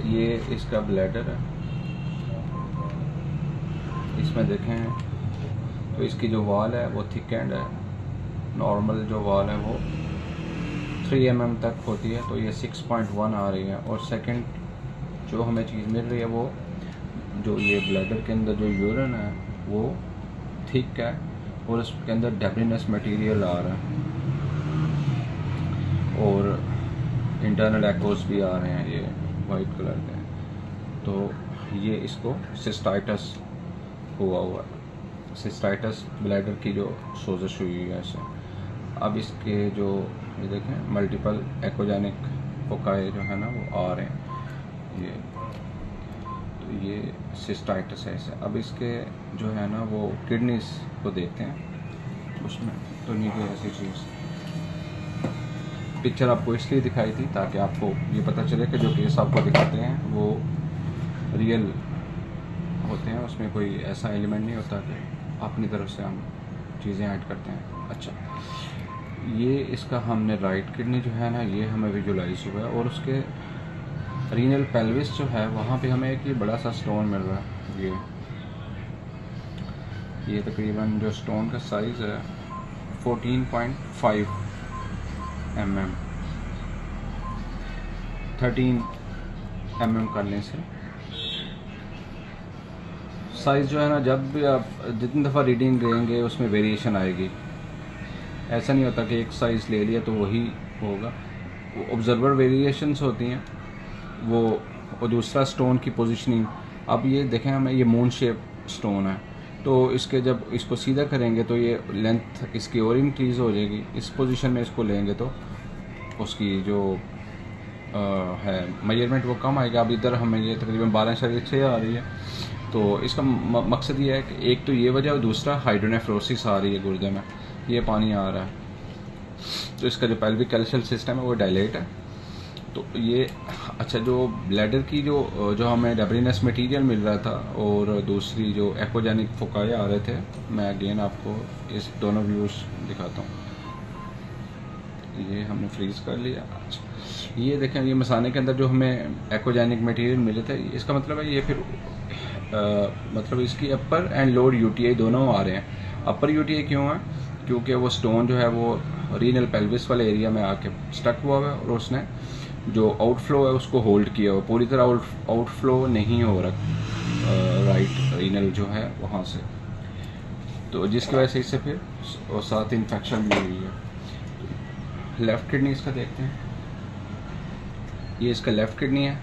ये इसका ब्लैडर है, इसमें देखें तो इसकी जो वॉल है वो थिक एंड है। नॉर्मल जो वॉल है वो 3 mm तक होती है, तो ये 6.1 आ रही है। और सेकंड जो हमें चीज़ मिल रही है वो जो ये ब्लैडर के अंदर जो यूरिन है वो थिक है और उसके अंदर डेब्रिनस मटेरियल आ रहा है और इंटरनल एक्कोस भी आ रहे हैं ये वाइट कलर के। तो ये इसको सिस्टाइटस हुआ है, सिस्टाइटस ब्लैडर की जो सोजश हुई है ऐसे। अब इसके जो ये देखें मल्टीपल एक्वाजेनिक फोकाई जो है ना वो आ रहे हैं ये, तो ये सिस्टाइटस है ऐसे। अब इसके जो है ना वो किडनीज को देखते हैं, उसमें तो नहीं कोई ऐसी चीज़। पिक्चर आपको इसलिए दिखाई थी ताकि आपको ये पता चले कि जो केस आपको दिखाते हैं वो रियल होते हैं, उसमें कोई ऐसा एलिमेंट नहीं होता कि अपनी तरफ से हम चीज़ें ऐड करते हैं। अच्छा, ये इसका हमने राइट किडनी जो है ना ये हमें विजुलाइज हुआ है और उसके रीनल पेल्विस जो है वहाँ पे हमें एक ये बड़ा सा स्टोन मिल रहा है। ये तकरीबन जो स्टोन का साइज़ है 14.5 mm, 13 mm करने से साइज़ जो है ना, जब भी आप जितनी दफ़ा रीडिंग लेंगे उसमें वेरिएशन आएगी। ऐसा नहीं होता कि एक साइज़ ले लिया तो वही होगा, वो ऑब्जर्वर वेरिएशंस होती हैं वो। और दूसरा स्टोन की पोजीशनिंग, अब ये देखें हमें ये मून शेप स्टोन है, तो इसके जब इसको सीधा करेंगे तो ये लेंथ इसकी और इंक्रीज़ हो जाएगी। इस पोजीशन में इसको लेंगे तो उसकी जो है मेजरमेंट वो कम आएगा। अब इधर हमें ये तकरीबन 12.6 आ रही है। तो इसका मकसद ये है कि एक तो ये वजह और दूसरा हाइड्रोनेफ्रोसिस आ रही है गुर्दे में, ये पानी आ रहा है, तो इसका जो पेल्विक कैल्शियल सिस्टम है वो डायलेट है। तो ये अच्छा, जो ब्लैडर की जो हमें डेब्रिनस मटेरियल मिल रहा था और दूसरी जो एक्वाजेनिक फोकाई आ रहे थे, मैं अगेन आपको इस दोनों व्यूज़ दिखाता हूँ। ये हमने फ्रीज़ कर लिया। अच्छा, ये देखें ये मसाने के अंदर जो हमें एक्वाजेनिक मटेरियल मिले थे, इसका मतलब है ये फिर मतलब इसकी अपर एंड लोअर यूटीआई दोनों आ रहे हैं। अपर यूटीआई क्यों है? क्योंकि वो स्टोन जो है वो रीनल पेल्विस वाले एरिया में आके स्टक हुआ है और उसने जो आउटफ्लो है उसको होल्ड किया हुआ, पूरी तरह आउटफ्लो नहीं हो रहा राइट रीनल जो है वहाँ से, तो जिसकी वजह से इससे फिर और साथ इन्फेक्शन भी हुई है। लेफ़्ट किडनी इसका देखते हैं, ये इसका लेफ़्ट किडनी है।